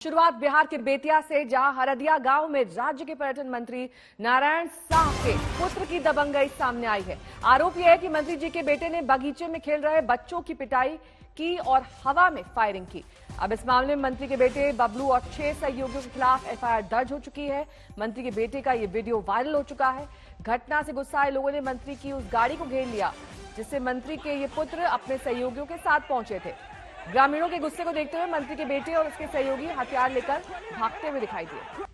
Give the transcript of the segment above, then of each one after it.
शुरुआत बिहार के बेतिया से, जहां हरदिया गांव में राज्य के पर्यटन मंत्री नारायण साह के पुत्र की दबंगई सामने आई है। आरोप यह है कि मंत्री जी के बेटे ने बगीचे में खेल रहे बच्चों की पिटाई की और हवा में फायरिंग की। अब इस मामले में मंत्री के बेटे बबलू और 6 सहयोगियों के खिलाफ एफआईआर दर्ज हो चुकी है। मंत्री के बेटे का ये वीडियो वायरल हो चुका है। घटना से गुस्साए लोगों ने मंत्री की उस गाड़ी को घेर लिया जिससे मंत्री के ये पुत्र अपने सहयोगियों के साथ पहुंचे थे। ग्रामीणों के गुस्से को देखते हुए मंत्री के बेटे और उसके सहयोगी हथियार लेकर भागते हुए दिखाई दिए।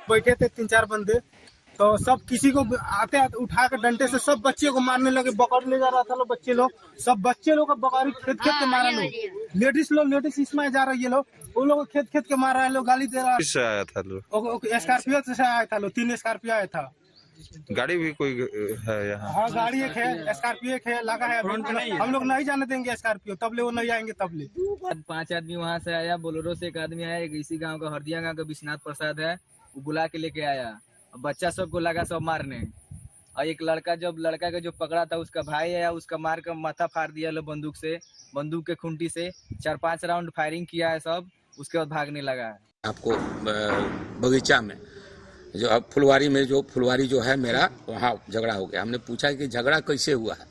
बैठे थे 3-4 बंदे, तो सब किसी को आते आते उठा कर डंडे से सब बच्चे को मारने लगे। बकड़ ले जा रहा था लोग, बच्चे लोग सब बच्चे लोग बकरी खेत खेत के मारा लोग। लेडीज इसमें जा रही है लोग, वो लोग खेत खेत के मार रहा है लोग, गाली दे रहा है। आया था लोग स्कॉर्पियो से आया था लोग, 3 स्कॉर्पियो आया था। गाड़ी भी कोई है यहाँ? हाँ, गाड़ी एक है, स्कॉर्पियो एक है, लगा है। हम लोग नहीं जाने देंगे स्कॉर्पियो, तब ले वो नहीं आएंगे तब ले। 5 आदमी वहाँ से आया, बोलेरो से एक आदमी आया, इसी गांव का हरदिया गांव का विश्वनाथ प्रसाद है, वो बुला के लेके आया। बच्चा सबको लगा सब मारने, और एक लड़का का जो पकड़ा था उसका भाई है, उसका मार कर माथा फाड़ दिया लो बंदूक से, बंदूक के खूंटी से 4-5 राउंड फायरिंग किया है सब। उसके बाद भागने लगा है। आपको बगीचा में जो अब फुलवारी जो है मेरा, वहाँ झगड़ा हो गया। हमने पूछा कि झगड़ा कैसे हुआ है,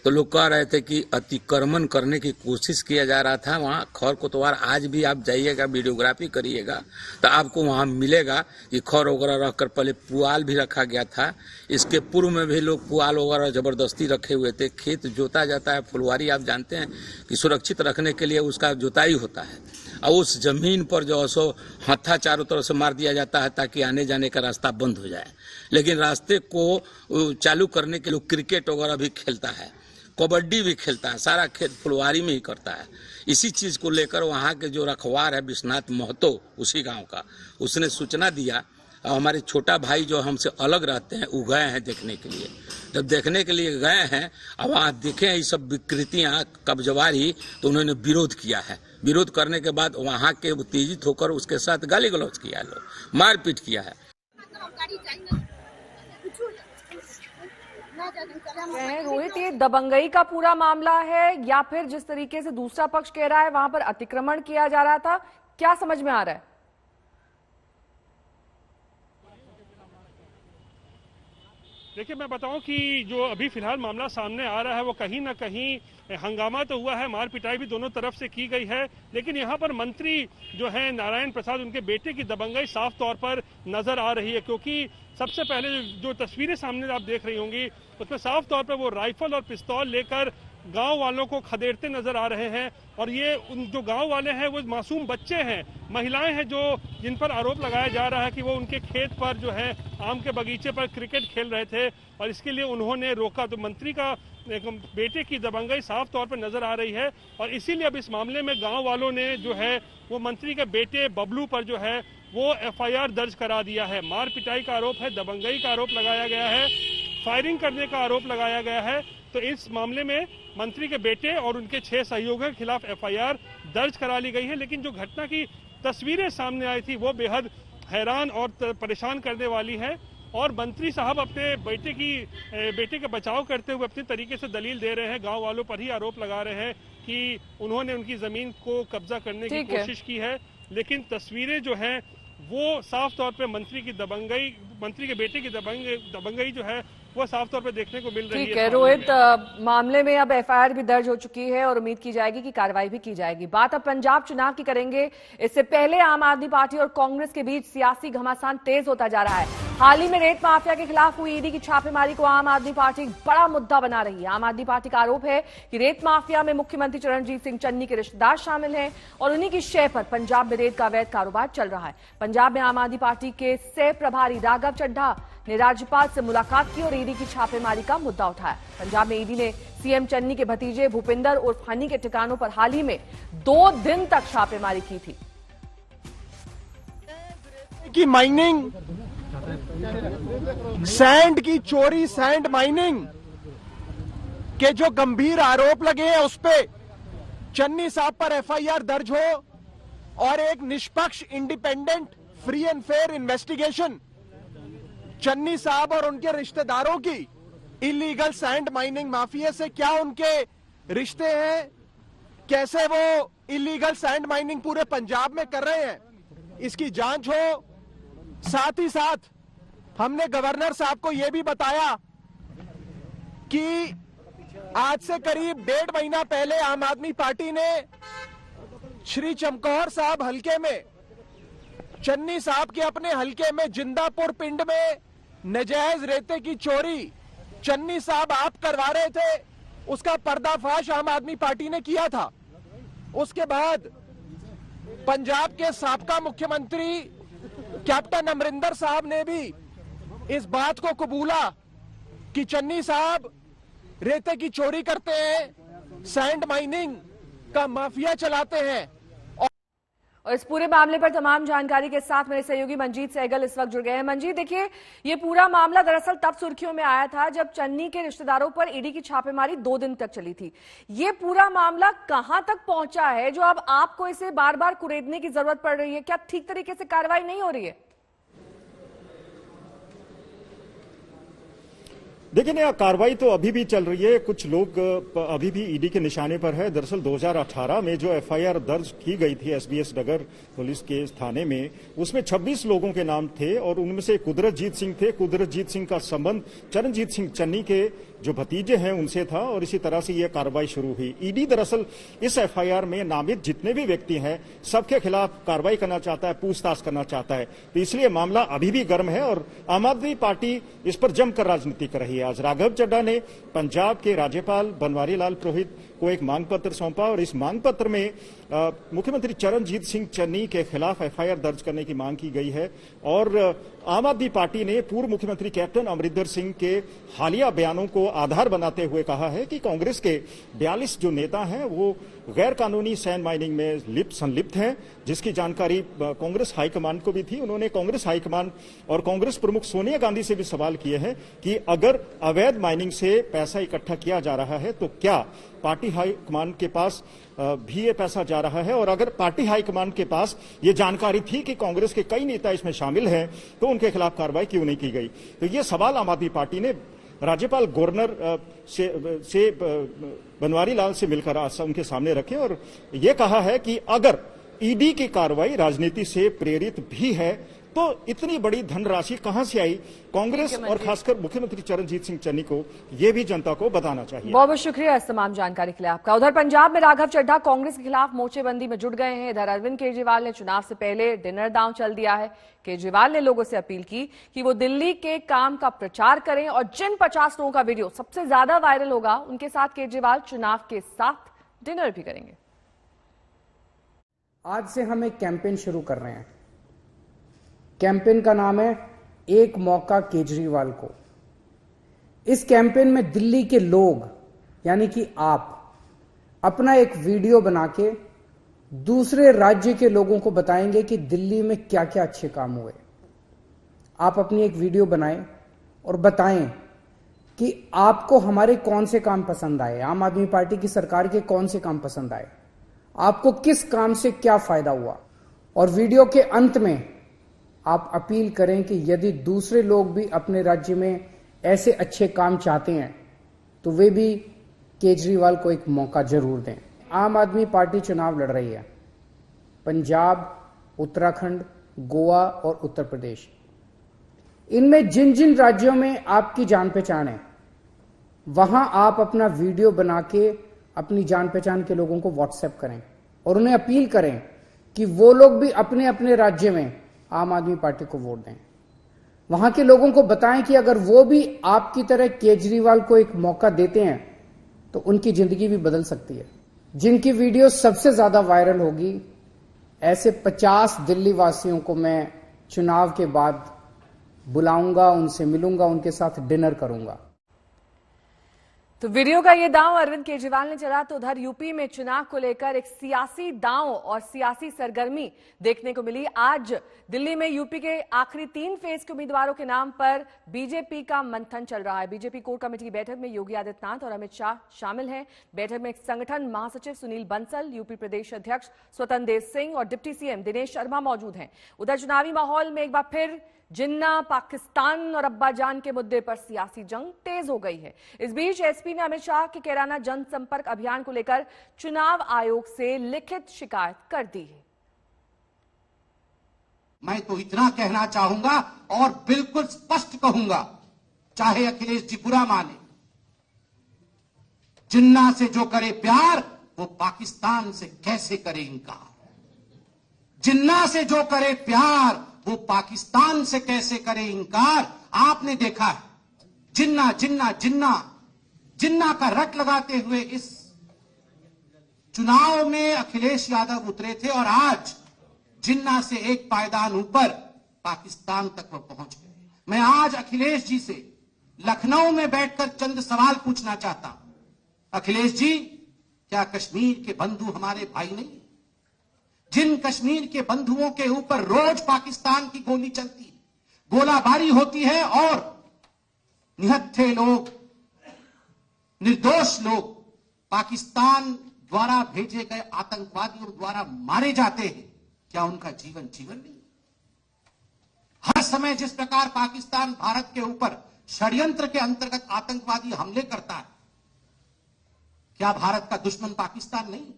तो लोग कह रहे थे कि अतिक्रमण करने की कोशिश किया जा रहा था। वहाँ खर कोतवार, आज भी आप जाइएगा वीडियोग्राफी करिएगा तो आपको वहाँ मिलेगा कि खर वगैरह रखकर, पहले पुआल भी रखा गया था। इसके पूर्व में भी लोग पुआल वगैरह जबरदस्ती रखे हुए थे। खेत जोता जाता है, फुलवारी आप जानते हैं कि सुरक्षित रखने के लिए उसका जोताई होता है, और उस जमीन पर जो सो हत्था चारों तरफ से मार दिया जाता है ताकि आने जाने का रास्ता बंद हो जाए। लेकिन रास्ते को चालू करने के लिए क्रिकेट वगैरह भी खेलता है, कबड्डी भी खेलता है, सारा खेत फुलवारी में ही करता है। इसी चीज को लेकर वहाँ के जो रखवार है विश्वनाथ महतो, उसी गांव का, उसने सूचना दिया। और हमारे छोटा भाई जो हमसे अलग रहते हैं, वो गए हैं देखने के लिए। जब देखने के लिए गए हैं और वहाँ देखे ये सब विकृतियाँ कब्जवारी, तो उन्होंने विरोध किया है। विरोध करने के बाद वहाँ के उत्तेजित होकर उसके साथ गाली गलौज किया, लोग मारपीट किया है। रोहित, ये दबंगई का पूरा मामला है या फिर जिस तरीके से दूसरा पक्ष कह रहा है वहां पर अतिक्रमण किया जा रहा था, क्या समझ में आ रहा है? देखिए, मैं बताऊं कि जो अभी फिलहाल मामला सामने आ रहा है वो कहीं ना कहीं हंगामा तो हुआ है, मार पिटाई भी दोनों तरफ से की गई है, लेकिन यहाँ पर मंत्री जो है नारायण प्रसाद, उनके बेटे की दबंगई साफ तौर पर नजर आ रही है। क्योंकि सबसे पहले जो तस्वीरें सामने आप देख रही होंगी उसमें साफ तौर पर वो राइफल और पिस्तौल लेकर गांव वालों को खदेड़ते नजर आ रहे हैं। और ये उन जो गांव वाले हैं वो मासूम बच्चे हैं, महिलाएं हैं, जो जिन पर आरोप लगाया जा रहा है कि वो उनके खेत पर जो है आम के बगीचे पर क्रिकेट खेल रहे थे और इसके लिए उन्होंने रोका। तो मंत्री का बेटे की दबंगई साफ तौर पर नजर आ रही है और इसीलिए अब इस मामले में गांव वालों ने जो है वो मंत्री के बेटे बबलू पर जो है वो एफआईआर दर्ज करा दिया है। मार पिटाई का आरोप है, दबंगई का आरोप लगाया गया है, फायरिंग करने का आरोप लगाया गया है। तो इस मामले में मंत्री के बेटे और उनके 6 सहयोगियों के खिलाफ एफआईआर दर्ज करा ली गई है। लेकिन जो घटना की तस्वीरें सामने आई थी वो बेहद हैरान और परेशान करने वाली है। और मंत्री साहब अपने बेटे के बचाव करते हुए अपने तरीके से दलील दे रहे हैं, गांव वालों पर ही आरोप लगा रहे हैं कि उन्होंने उनकी जमीन को कब्जा करने की कोशिश की है। लेकिन तस्वीरें जो हैं वो साफ तौर पे मंत्री के बेटे की दबंगई जो है वो साफ तौर पे देखने को मिल रही है। ठीक है रोहित, मामले में अब एफआईआर भी दर्ज हो चुकी है और उम्मीद की जाएगी कि कार्रवाई भी की जाएगी। बात अब पंजाब चुनाव की करेंगे। इससे पहले आम आदमी पार्टी और कांग्रेस के बीच सियासी घमासान तेज होता जा रहा है। हाल ही में रेत माफिया के खिलाफ हुई ईडी की छापेमारी को आम आदमी पार्टी बड़ा मुद्दा बना रही है। आम आदमी पार्टी का आरोप है कि रेत माफिया में मुख्यमंत्री चरणजीत सिंह चन्नी के रिश्तेदार शामिल हैं और उन्हीं की शय पर पंजाब में रेत का अवैध कारोबार चल रहा है। पंजाब में आम आदमी पार्टी के सह प्रभारी राघव चड्ढा ने राज्यपाल से मुलाकात की और ईडी की छापेमारी का मुद्दा उठाया। पंजाब में ईडी ने सीएम चन्नी के भतीजे भूपिंदर उर्फ हनी के ठिकानों पर हाल ही में 2 दिन तक छापेमारी की थी। की माइनिंग, सैंड की चोरी, सैंड माइनिंग के जो गंभीर आरोप लगे हैं उस पे चन्नी साहब पर एफआईआर दर्ज हो और एक निष्पक्ष, independent, free and fair investigation Channi साहब और उनके रिश्तेदारों की इलीगल सैंड माइनिंग माफिया से क्या उनके रिश्ते हैं, कैसे वो इलीगल सैंड माइनिंग पूरे पंजाब में कर रहे हैं, इसकी जांच हो। साथ ही साथ हमने गवर्नर साहब को यह भी बताया कि आज से करीब 1.5 महीना पहले आम आदमी पार्टी ने श्री चमकौर साहब हलके में, चन्नी साहब के अपने हलके में जिंदापुर पिंड में नजायज रेते की चोरी चन्नी साहब आप करवा रहे थे, उसका पर्दाफाश आम आदमी पार्टी ने किया था। उसके बाद पंजाब के साबका मुख्यमंत्री कैप्टन अमरिंदर साहब ने भी इस बात को कबूला कि चन्नी साहब रेते की चोरी करते हैं, सैंड माइनिंग का माफिया चलाते हैं। और इस पूरे मामले पर तमाम जानकारी के साथ मेरे सहयोगी मंजीत सहगल इस वक्त जुड़ गए हैं। मंजीत, देखिए, ये पूरा मामला दरअसल तब सुर्खियों में आया था जब चन्नी के रिश्तेदारों पर ईडी की छापेमारी 2 दिन तक चली थी। ये पूरा मामला कहां तक पहुंचा है जो अब आपको इसे बार बार कुरेदने की जरूरत पड़ रही है? क्या ठीक तरीके से कार्रवाई नहीं हो रही है? देखिए ना, कार्रवाई तो अभी भी चल रही है। कुछ लोग अभी भी ईडी के निशाने पर है। दरअसल 2018 में जो एफआईआर दर्ज की गई थी एसबीएस नगर पुलिस के थाने में, उसमें 26 लोगों के नाम थे और उनमें से कुदरतजीत सिंह थे। कुदरतजीत सिंह का संबंध चरणजीत सिंह चन्नी के जो भतीजे हैं उनसे था और इसी तरह से यह कार्रवाई शुरू हुई। ईडी दरअसल इस एफआईआर में नामित जितने भी व्यक्ति हैं सबके खिलाफ कार्रवाई करना चाहता है, पूछताछ करना चाहता है। तो इसलिए मामला अभी भी गर्म है और आम आदमी पार्टी इस पर जमकर राजनीति कर रही है। आज राघव चड्ढा ने पंजाब के राज्यपाल बनवारी लाल पुरोहित को एक मांग पत्र सौंपा और इस मांग पत्र में मुख्यमंत्री चरणजीत सिंह चन्नी के खिलाफ एफआईआर दर्ज करने की मांग की गई है। और आम आदमी पार्टी ने पूर्व मुख्यमंत्री कैप्टन अमरिंदर सिंह के हालिया बयानों को आधार बनाते हुए कहा है कि कांग्रेस के 42 जो नेता हैं वो गैर कानूनी सैंड माइनिंग में संलिप्त हैं, जिसकी जानकारी कांग्रेस हाईकमान को भी थी। उन्होंने कांग्रेस हाईकमान और कांग्रेस प्रमुख सोनिया गांधी से भी सवाल किए हैं कि अगर अवैध माइनिंग से पैसा इकट्ठा किया जा रहा है तो क्या पार्टी हाईकमान के पास भी ये पैसा जा रहा है, और अगर पार्टी हाईकमान के पास ये जानकारी थी कि कांग्रेस के कई नेता इसमें शामिल हैं तो उनके खिलाफ कार्रवाई क्यों नहीं की गई। तो ये सवाल आम आदमी पार्टी ने राज्यपाल गवर्नर से बनवारी लाल से मिलकर उनके सामने रखे और ये कहा है कि अगर ईडी की कार्रवाई राजनीति से प्रेरित भी है तो इतनी बड़ी धनराशि कहां से आई, कांग्रेस और खासकर मुख्यमंत्री चरणजीत सिंह चन्नी को यह भी जनता को बताना चाहिए। बहुत बहुत शुक्रिया इस तमाम जानकारी के लिए आपका। उधर पंजाब में राघव चड्ढा कांग्रेस के खिलाफ मोर्चेबंदी में जुट गए हैं। इधर अरविंद केजरीवाल ने चुनाव से पहले डिनर दांव चल दिया है। केजरीवाल ने लोगों से अपील की कि वो दिल्ली के काम का प्रचार करें और जिन 50 लोगों का वीडियो सबसे ज्यादा वायरल होगा उनके साथ केजरीवाल चुनाव के साथ डिनर भी करेंगे। आज से हम एक कैंपेन शुरू कर रहे हैं। कैंपेन का नाम है एक मौका केजरीवाल को। इस कैंपेन में दिल्ली के लोग यानी कि आप अपना एक वीडियो बना के दूसरे राज्य के लोगों को बताएंगे कि दिल्ली में क्या क्या अच्छे काम हुए। आप अपनी एक वीडियो बनाएं और बताएं कि आपको हमारे कौन से काम पसंद आए, आम आदमी पार्टी की सरकार के कौन से काम पसंद आए, आपको किस काम से क्या फायदा हुआ। और वीडियो के अंत में आप अपील करें कि यदि दूसरे लोग भी अपने राज्य में ऐसे अच्छे काम चाहते हैं तो वे भी केजरीवाल को एक मौका जरूर दें। आम आदमी पार्टी चुनाव लड़ रही है पंजाब, उत्तराखंड, गोवा और उत्तर प्रदेश। इनमें जिन जिन राज्यों में आपकी जान पहचान है वहां आप अपना वीडियो बना के अपनी जान पहचान के लोगों को व्हाट्सएप करें और उन्हें अपील करें कि वो लोग भी अपने अपने राज्य में आम आदमी पार्टी को वोट दें। वहां के लोगों को बताएं कि अगर वो भी आपकी तरह केजरीवाल को एक मौका देते हैं तो उनकी जिंदगी भी बदल सकती है। जिनकी वीडियो सबसे ज्यादा वायरल होगी ऐसे 50 दिल्ली वासियों को मैं चुनाव के बाद बुलाऊंगा, उनसे मिलूंगा, उनके साथ डिनर करूंगा। तो वीडियो का ये दांव अरविंद केजरीवाल ने चला तो उधर यूपी में चुनाव को लेकर एक सियासी दांव और सियासी सरगर्मी देखने को मिली। आज दिल्ली में यूपी के आखिरी 3 फेज के उम्मीदवारों के नाम पर बीजेपी का मंथन चल रहा है। बीजेपी कोर कमेटी की बैठक में योगी आदित्यनाथ और अमित शाह शामिल हैं। बैठक में संगठन महासचिव सुनील बंसल, यूपी प्रदेश अध्यक्ष स्वतंत्र देव सिंह और डिप्टी सीएम दिनेश शर्मा मौजूद हैं। उधर चुनावी माहौल में एक बार फिर जिन्ना, पाकिस्तान और अब्बाजान के मुद्दे पर सियासी जंग तेज हो गई है। इस बीच एसपी ने अमित शाह के कैराना जनसंपर्क अभियान को लेकर चुनाव आयोग से लिखित शिकायत कर दी है। मैं तो इतना कहना चाहूंगा और बिल्कुल स्पष्ट कहूंगा, चाहे अखिलेश जी बुरा माने, जिन्ना से जो करे प्यार वो पाकिस्तान से कैसे करे इनकार। जिन्ना से जो करे प्यार वो पाकिस्तान से कैसे करे इनकार। आपने देखा है जिन्ना जिन्ना जिन्ना जिन्ना का रट लगाते हुए इस चुनाव में अखिलेश यादव उतरे थे और आज जिन्ना से एक पायदान ऊपर पाकिस्तान तक वो पहुंच गए। मैं आज अखिलेश जी से लखनऊ में बैठकर चंद सवाल पूछना चाहता हूं। अखिलेश जी, क्या कश्मीर के बंधु हमारे भाई नहीं? जिन कश्मीर के बंधुओं के ऊपर रोज पाकिस्तान की गोली चलती है, गोलाबारी होती है और निहत्थे लोग, निर्दोष लोग पाकिस्तान द्वारा भेजे गए आतंकवादियों द्वारा मारे जाते हैं, क्या उनका जीवन जीवन नहीं? हर समय जिस प्रकार पाकिस्तान भारत के ऊपर षड्यंत्र के अंतर्गत आतंकवादी हमले करता है, क्या भारत का दुश्मन पाकिस्तान नहीं?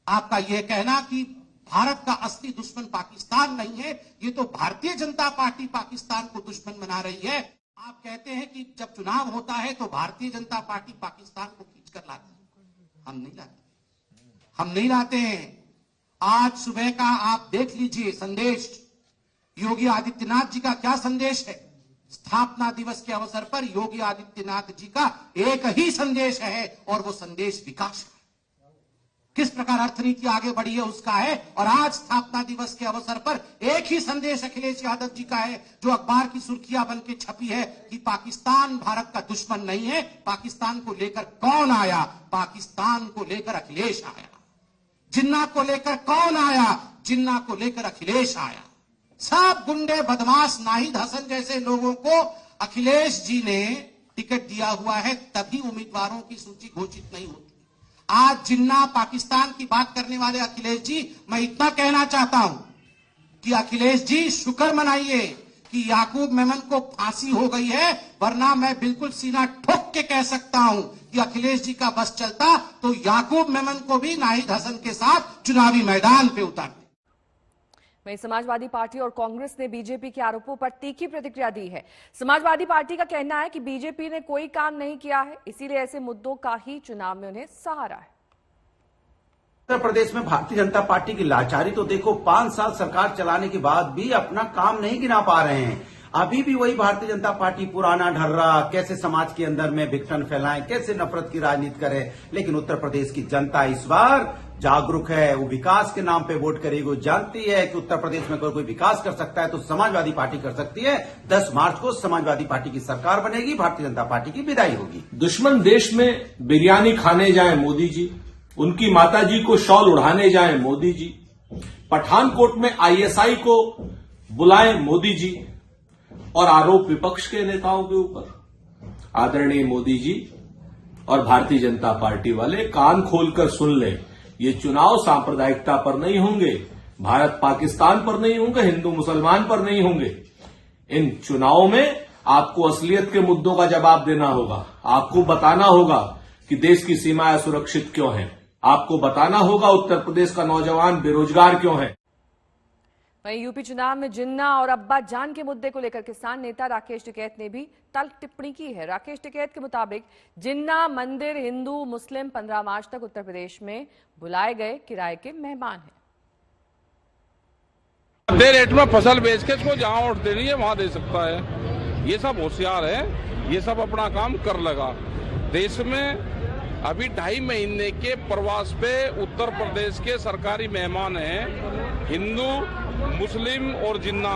आपका यह कहना कि भारत का असली दुश्मन पाकिस्तान नहीं है, ये तो भारतीय जनता पार्टी पाकिस्तान को दुश्मन बना रही है। आप कहते हैं कि जब चुनाव होता है तो भारतीय जनता पार्टी पाकिस्तान को खींचकर लाती है। हम नहीं लाते, हम नहीं लाते हैं। आज सुबह का आप देख लीजिए संदेश, योगी आदित्यनाथ जी का क्या संदेश है। स्थापना दिवस के अवसर पर योगी आदित्यनाथ जी का एक ही संदेश है और वो संदेश विकास का। किस प्रकार अर्थनीति आगे बढ़ी है उसका है। और आज स्थापना दिवस के अवसर पर एक ही संदेश अखिलेश यादव जी का है, जो अखबार की सुर्खियां बन के छपी है कि पाकिस्तान भारत का दुश्मन नहीं है। पाकिस्तान को लेकर कौन आया? पाकिस्तान को लेकर अखिलेश आया। जिन्ना को लेकर कौन आया? जिन्ना को लेकर अखिलेश आया। सब गुंडे, बदमाश, नाहिद हसन जैसे लोगों को अखिलेश जी ने टिकट दिया हुआ है, तभी उम्मीदवारों की सूची घोषित नहीं होती। आज जिन्ना, पाकिस्तान की बात करने वाले अखिलेश जी, मैं इतना कहना चाहता हूं कि अखिलेश जी शुक्र मनाइए कि याकूब मेमन को फांसी हो गई है, वरना मैं बिल्कुल सीना ठोक के कह सकता हूं कि अखिलेश जी का बस चलता तो याकूब मेमन को भी नाहिद हसन के साथ चुनावी मैदान पे उतारते। वहीं समाजवादी पार्टी और कांग्रेस ने बीजेपी के आरोपों पर तीखी प्रतिक्रिया दी है। समाजवादी पार्टी का कहना है कि बीजेपी ने कोई काम नहीं किया है, इसीलिए ऐसे मुद्दों का ही चुनाव में उन्हें सहारा है। उत्तर प्रदेश में भारतीय जनता पार्टी की लाचारी तो देखो, 5 साल सरकार चलाने के बाद भी अपना काम नहीं गिना पा रहे हैं। अभी भी वही भारतीय जनता पार्टी पुराना ढर्रा, कैसे समाज के अंदर में विघटन फैलाएं, कैसे नफरत की राजनीति करे। लेकिन उत्तर प्रदेश की जनता इस बार जागरूक है, वो विकास के नाम पे वोट करेगी। वो जानती है कि उत्तर प्रदेश में कोई विकास कर सकता है तो समाजवादी पार्टी कर सकती है। 10 मार्च को समाजवादी पार्टी की सरकार बनेगी, भारतीय जनता पार्टी की विदाई होगी। दुश्मन देश में बिरयानी खाने जाएं मोदी जी, उनकी माताजी को शॉल उड़ाने जाएं मोदी जी, पठानकोट में आईएसआई को बुलाएं मोदी जी, और आरोप विपक्ष के नेताओं के ऊपर। आदरणीय मोदी जी और भारतीय जनता पार्टी वाले कान खोलकर सुन लें, ये चुनाव सांप्रदायिकता पर नहीं होंगे, भारत पाकिस्तान पर नहीं होंगे, हिंदू मुसलमान पर नहीं होंगे। इन चुनावों में आपको असलियत के मुद्दों का जवाब देना होगा। आपको बताना होगा कि देश की सीमाएं सुरक्षित क्यों हैं। आपको बताना होगा उत्तर प्रदेश का नौजवान बेरोजगार क्यों है। वहीं यूपी चुनाव में जिन्ना और अब्बाजान के मुद्दे को लेकर किसान नेता राकेश टिकैत ने भी तल्ख टिप्पणी की है। राकेश टिकैत के मुताबिक जिन्ना मंदिर हिंदू मुस्लिम 15 मार्च तक उत्तर प्रदेश में बुलाए गए किराए के मेहमान हैं। आधे रेट में फसल बेच के इसको जहां वोट देनी है वहां दे सकता है। ये सब होशियार है, ये सब अपना काम कर लगा। देश में अभी 2.5 महीने के प्रवास पे उत्तर प्रदेश के सरकारी मेहमान हैं, हिंदू, मुस्लिम और जिन्ना।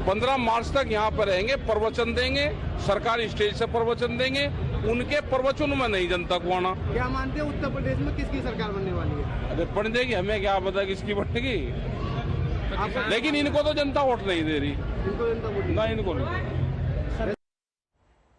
15 मार्च तक यहाँ पर रहेंगे, प्रवचन देंगे, सरकारी स्टेज से प्रवचन देंगे उनके प्रवचनों में नहीं जनता को आना। क्या मानते हैं उत्तर प्रदेश में किसकी सरकार बनने वाली है? अरे बन जाएगी, हमें क्या पता किसकी बनेगी, लेकिन इनको तो जनता वोट नहीं दे रही। इनको नहीं।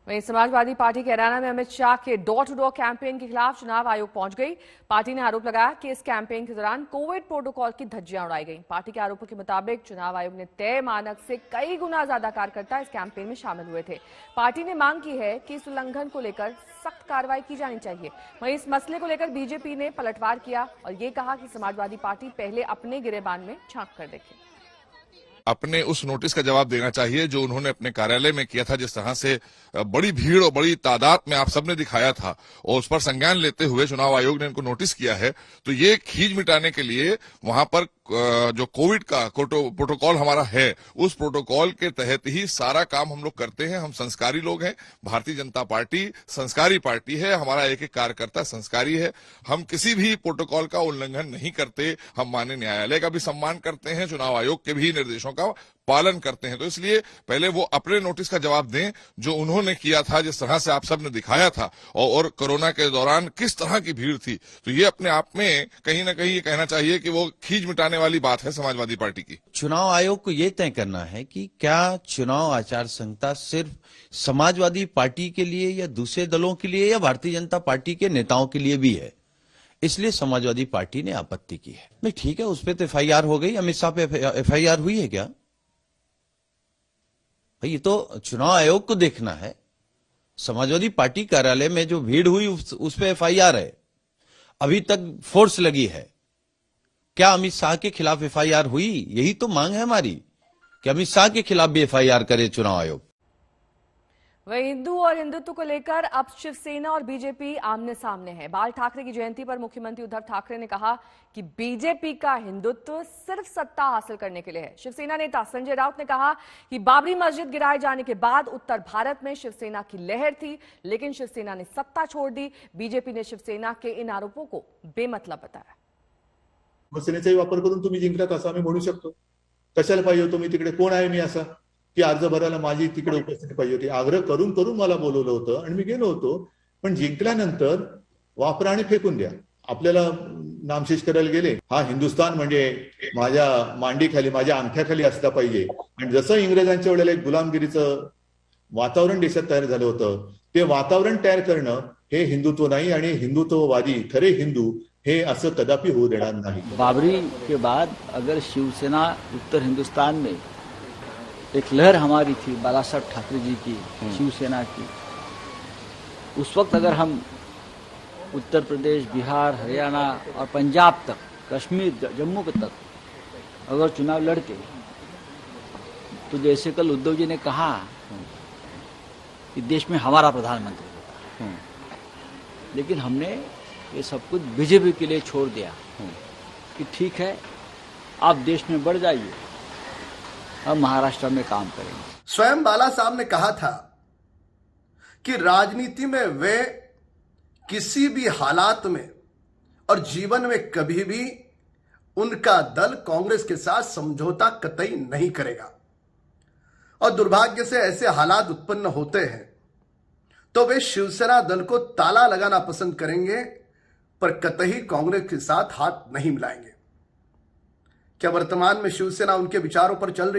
वहीं समाजवादी पार्टी कैराना में अमित शाह के डोर टू डोर कैंपेन के खिलाफ चुनाव आयोग पहुंच गई। पार्टी ने आरोप लगाया कि इस कैंपेन के दौरान कोविड प्रोटोकॉल की धज्जियां उड़ाई गई। पार्टी के आरोपों के मुताबिक चुनाव आयोग ने तय मानक से कई गुना ज्यादा कार्यकर्ता इस कैंपेन में शामिल हुए थे। पार्टी ने मांग की है कि इस उल्लंघन को लेकर सख्त कार्रवाई की जानी चाहिए। वहीं इस मसले को लेकर बीजेपी ने पलटवार किया और ये कहा कि समाजवादी पार्टी पहले अपने गिरेबान में झांक कर देखे। अपने उस नोटिस का जवाब देना चाहिए जो उन्होंने अपने कार्यालय में किया था, जिस तरह से बड़ी भीड़ और बड़ी तादाद में आप सबने दिखाया था और उस पर संज्ञान लेते हुए चुनाव आयोग ने इनको नोटिस किया है। तो ये खींच मिटाने के लिए वहां पर जो कोविड का प्रोटोकॉल हमारा है, उस प्रोटोकॉल के तहत ही सारा काम हम लोग करते हैं। हम संस्कारी लोग हैं, भारतीय जनता पार्टी संस्कारी पार्टी है, हमारा एक एक कार्यकर्ता संस्कारी है। हम किसी भी प्रोटोकॉल का उल्लंघन नहीं करते। हम माननीय न्यायालय का भी सम्मान करते हैं, चुनाव आयोग के भी निर्देशों का पालन करते हैं। तो इसलिए पहले वो अपने नोटिस का जवाब दें जो उन्होंने किया था, जिस तरह से आप सबने दिखाया था और कोरोना के दौरान किस तरह की भीड़ थी। तो ये अपने आप में कहीं ना कहीं ये कहना चाहिए कि वो खींच मिटाने वाली बात है समाजवादी पार्टी की। चुनाव आयोग को ये तय करना है कि क्या चुनाव आचार संहिता सिर्फ समाजवादी पार्टी के लिए या दूसरे दलों के लिए या भारतीय जनता पार्टी के नेताओं के लिए भी है। इसलिए समाजवादी पार्टी ने आपत्ति की है। नहीं ठीक है, उस पर तो FIR हो गई। अमित शाह पे FIR हुई है क्या? भाई ये तो चुनाव आयोग को देखना है। समाजवादी पार्टी कार्यालय में जो भीड़ हुई उस पे FIR है, अभी तक फोर्स लगी है। क्या अमित शाह के खिलाफ FIR हुई? यही तो मांग है हमारी कि अमित शाह के खिलाफ भी FIR करे चुनाव आयोग। वहीं हिंदू और हिंदुत्व को लेकर अब शिवसेना और बीजेपी आमने सामने है। बाल ठाकरे की जयंती पर मुख्यमंत्री उद्धव ठाकरे ने कहा कि बीजेपी का हिंदुत्व सिर्फ सत्ता हासिल करने के लिए है। शिवसेना नेता संजय राउत ने कहा कि बाबरी मस्जिद गिराए जाने के बाद उत्तर भारत में शिवसेना की लहर थी, लेकिन शिवसेना ने सत्ता छोड़ दी। बीजेपी ने शिवसेना के इन आरोपों को बेमतलब बताया। शिवसेनेचाही वापर करून तुम्ही जिंकलात असं आम्ही म्हणू शकतो। कशाला पाहिजे होतो मी तिकडे? कोण आहे मी असा की अर्ज भरायला माझी तिकडे उपस्थिती पाहिजे होती? आग्रह करून करून मला बोलवलं होतं आणि मी गेलो होतो। पण जिंकल्यानंतर वापरा आणि फेकून द्या। आपल्याला नामशेष करायला गेले। हा हिंदुस्थान म्हणजे माझ्या मांडीखाली, माझ्या अंगठ्याखाली असला पाहिजे। आणि जसं इंग्रजांच्या वेळेला एक गुलामगिरीचं वातावरण देशात तयार झालं होतं, ते वातावरण तयार करणं हे हिंदुत्व नाही आणि हिंदुत्ववादी खरे हिंदू हे असं कदापि होऊ देणार नाही। बाबरी के बाद अगर शिवसेना उत्तर हिंदुस्तान में एक लहर हमारी थी, बाला साहब ठाकरे जी की, शिवसेना की, उस वक्त अगर हम उत्तर प्रदेश, बिहार, हरियाणा और पंजाब तक, कश्मीर, जम्मू तक अगर चुनाव लड़ते तो जैसे कल उद्धव जी ने कहा कि देश में हमारा प्रधानमंत्री होता, लेकिन हमने ये सब कुछ बीजेपी के लिए छोड़ दिया कि ठीक है आप देश में बढ़ जाइए, हम महाराष्ट्र में काम करेंगे। स्वयं बाला साहब ने कहा था कि राजनीति में वे किसी भी हालात में और जीवन में कभी भी उनका दल कांग्रेस के साथ समझौता कतई नहीं करेगा। और दुर्भाग्य से ऐसे हालात उत्पन्न होते हैं तो वे शिवसेना दल को ताला लगाना पसंद करेंगे, पर कतई कांग्रेस के साथ हाथ नहीं मिलाएंगे। क्या वर्तमान में शिवसेना उनके विचारों पर चल रही